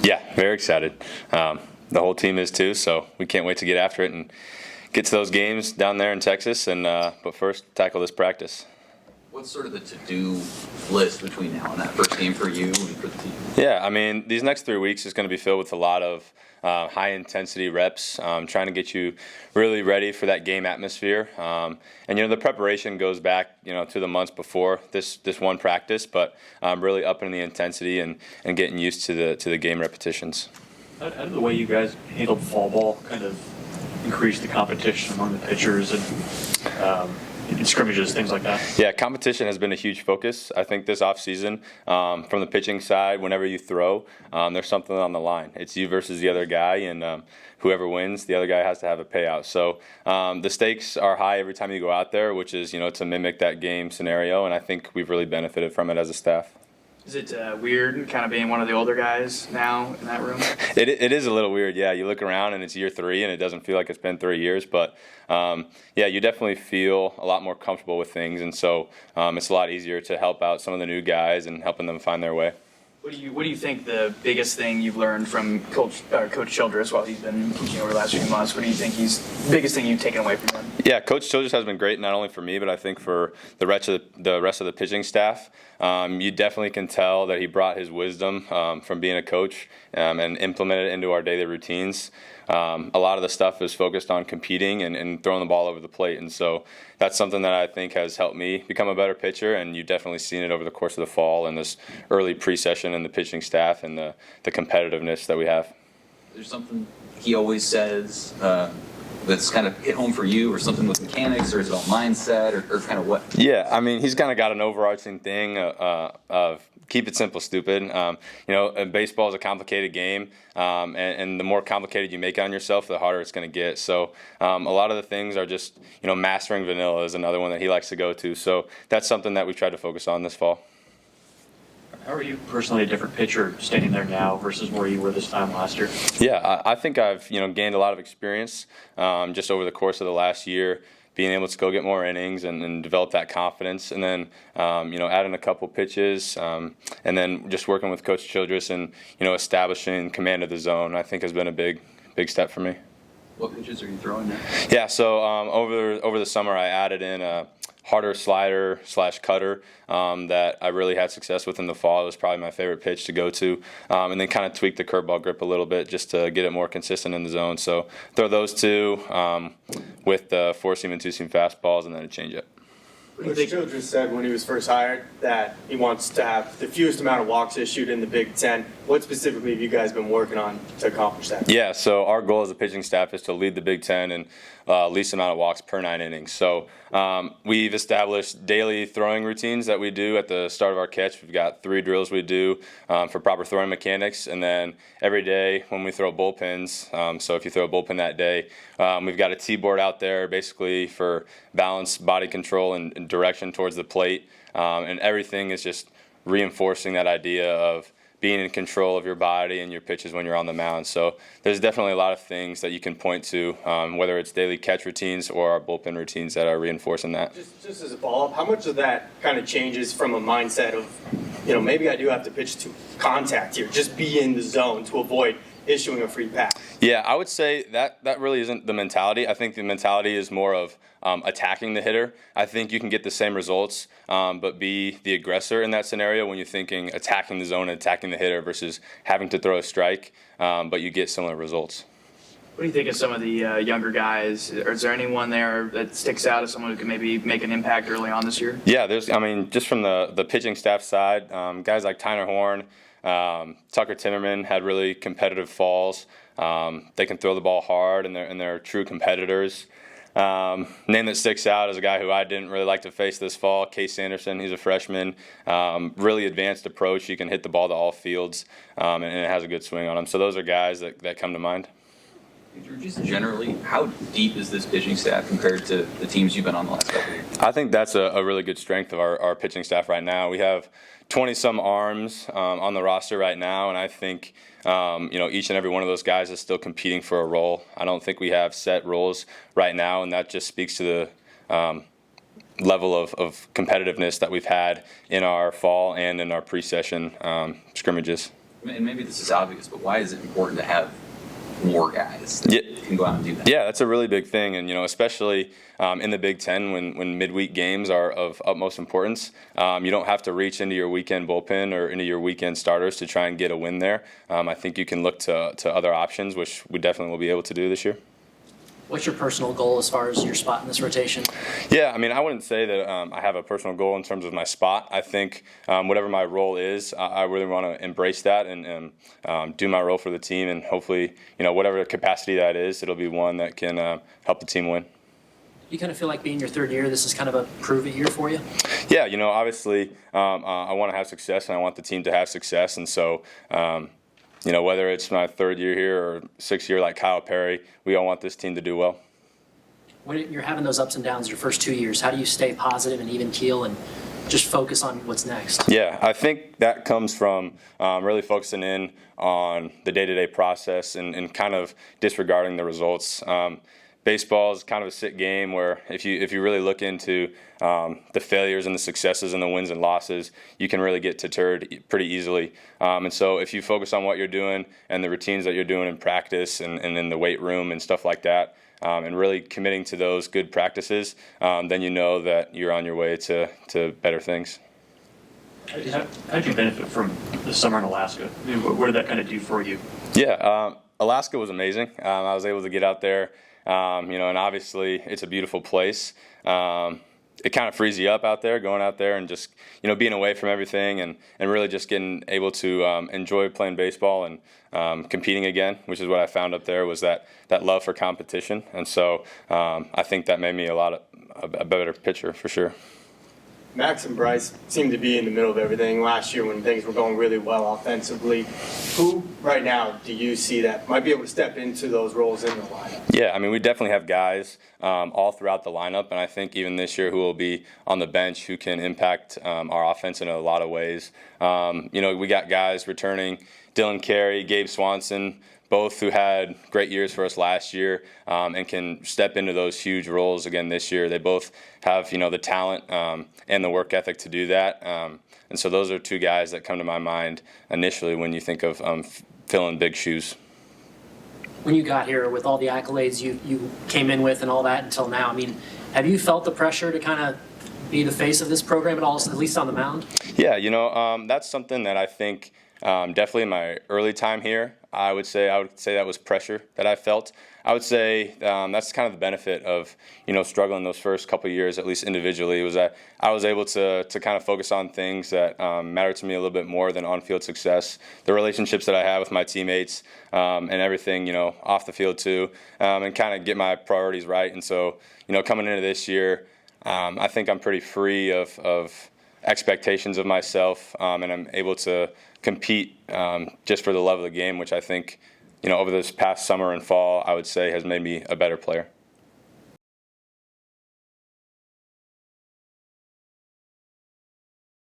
Yeah, very excited. The whole team is too, so we can't wait to get after it and get to those games down there in Texas. And but first, tackle this practice. What's sort of the to-do list between now and that first game for you and for the team? Yeah, I mean, these next 3 weeks is going to be filled with a lot of high-intensity reps, trying to get you really ready for that game atmosphere. And, the preparation goes back, to the months before this one practice, but really upping the intensity and getting used to the game repetitions. How did the way you guys handled fall ball kind of increase the competition among the pitchers and scrimmages, things like that? Yeah, competition has been a huge focus. I think this offseason, from the pitching side, whenever you throw, there's something on the line. It's you versus the other guy, and whoever wins, the other guy has to have a payout. So the stakes are high every time you go out there, which is, to mimic that game scenario, and I think we've really benefited from it as a staff. Is it weird kind of being one of the older guys now in that room? It is a little weird, yeah. You look around and it's year 3 and it doesn't feel like it's been 3 years. But, you definitely feel a lot more comfortable with things. And so it's a lot easier to help out some of the new guys and helping them find their way. What do you think the biggest thing you've learned from Coach Childress while he's been teaching over the last few months? What do you think he's the biggest thing you've taken away from him? Yeah, Coach Childress has been great, not only for me, but I think for the rest of the pitching staff. You definitely can tell that he brought his wisdom from being a coach and implemented it into our daily routines. A lot of the stuff is focused on competing and throwing the ball over the plate, and so that's something that I think has helped me become a better pitcher, and you've definitely seen it over the course of the fall and this early pre-session and the pitching staff and the competitiveness that we have. There's something he always says that's kind of hit home for you, or something with mechanics, or is it all mindset, or kind of what? Yeah, I mean, he's kind of got an overarching thing of keep it simple, stupid. Baseball is a complicated game, and the more complicated you make it on yourself, the harder it's going to get. So a lot of the things are just, mastering vanilla is another one that he likes to go to. So that's something that we've tried to focus on this fall. How are you personally a different pitcher standing there now versus where you were this time last year? Yeah, I think I've gained a lot of experience just over the course of the last year, being able to go get more innings and develop that confidence, and then adding a couple pitches, and then just working with Coach Childress and establishing command of the zone, I think has been a big step for me. What pitches are you throwing now? Yeah, so over the summer I added in a harder slider / cutter that I really had success with in the fall. It was probably my favorite pitch to go to, and then kind of tweak the curveball grip a little bit just to get it more consistent in the zone. So throw those two with the 4-seam and 2-seam fastballs, and then a changeup. Coach Childress said when he was first hired that he wants to have the fewest amount of walks issued in the Big Ten. What specifically have you guys been working on to accomplish that? Yeah, so our goal as a pitching staff is to lead the Big Ten in least amount of walks per 9 innings. So we've established daily throwing routines that we do at the start of our catch. We've got 3 drills we do for proper throwing mechanics, and then every day when we throw bullpens, so if you throw a bullpen that day, we've got a T-board out there basically for balance, body control, and direction towards the plate, and everything is just reinforcing that idea of being in control of your body and your pitches when you're on the mound. So there's definitely a lot of things that you can point to, whether it's daily catch routines or our bullpen routines that are reinforcing that. Just as a follow-up, how much of that kind of changes from a mindset of, maybe I do have to pitch to contact here, just be in the zone to avoid issuing a free pass? Yeah, I would say that really isn't the mentality. I think the mentality is more of attacking the hitter. I think you can get the same results, but be the aggressor in that scenario when you're thinking attacking the zone and attacking the hitter versus having to throw a strike, but you get similar results. What do you think of some of the younger guys? Or is there anyone there that sticks out as someone who can maybe make an impact early on this year? Yeah, just from the pitching staff side, guys like Tyner Horn, Tucker Timmerman had really competitive falls. They can throw the ball hard, and they're true competitors. Name that sticks out is a guy who I didn't really like to face this fall, Case Sanderson. He's a freshman. Really advanced approach. He can hit the ball to all fields, and it has a good swing on him. So those are guys that come to mind. Just generally, how deep is this pitching staff compared to the teams you've been on the last couple of years? I think that's a really good strength of our pitching staff right now. We have 20-some arms on the roster right now, and I think each and every one of those guys is still competing for a role. I don't think we have set roles right now, and that just speaks to the level of competitiveness that we've had in our fall and in our pre-session scrimmages. and maybe this is obvious, but why is it important to have more guys that can go out and do that? Yeah, that's a really big thing, and especially in the Big Ten when midweek games are of utmost importance. You don't have to reach into your weekend bullpen or into your weekend starters to try and get a win there. I think you can look to other options, which we definitely will be able to do this year. What's your personal goal as far as your spot in this rotation? Yeah, I mean, I wouldn't say that I have a personal goal in terms of my spot. I think whatever my role is, I really want to embrace that and do my role for the team, and hopefully, whatever capacity that is, it'll be one that can help the team win. You kind of feel like being your third year, this is kind of a prove-it year for you? Yeah, obviously, I want to have success, and I want the team to have success, and so. Whether it's my third year here or sixth year like Kyle Perry, we all want this team to do well. When you're having those ups and downs your first 2 years, how do you stay positive and even keel and just focus on what's next? Yeah, I think that comes from really focusing in on the day-to-day process and kind of disregarding the results. Baseball is kind of a sick game where if you really look into the failures and the successes and the wins and losses, you can really get deterred pretty easily. And so if you focus on what you're doing and the routines that you're doing in practice and in the weight room and stuff like that, and really committing to those good practices, then you know that you're on your way to better things. How did you benefit from the summer in Alaska? I mean, what did that kind of do for you? Yeah, Alaska was amazing. I was able to get out there. And obviously it's a beautiful place. It kind of frees you up out there, going out there and just, being away from everything and really just getting able to enjoy playing baseball and competing again, which is what I found up there was that love for competition. And so I think that made me a better pitcher for sure. Max and Bryce seemed to be in the middle of everything last year when things were going really well offensively. Who right now do you see that might be able to step into those roles in the lineup? Yeah, I mean, we definitely have guys all throughout the lineup, and I think even this year who will be on the bench who can impact our offense in a lot of ways. We got guys returning, Dylan Carey, Gabe Swanson, both who had great years for us last year and can step into those huge roles again this year. They both have, the talent and the work ethic to do that. And so those are two guys that come to my mind initially when you think of filling big shoes. When you got here with all the accolades you came in with and all that until now, I mean, have you felt the pressure to kind of be the face of this program at all, at least on the mound? Yeah, that's something that I think definitely in my early time here, I would say that was pressure that I felt. I would say that's kind of the benefit of struggling those first couple of years, at least individually, was that I was able to kind of focus on things that matter to me a little bit more than on-field success, the relationships that I have with my teammates, and everything off the field too, and kind of get my priorities right. And so coming into this year, I think I'm pretty free of expectations of myself, and I'm able to compete just for the love of the game, which I think, over this past summer and fall, I would say has made me a better player.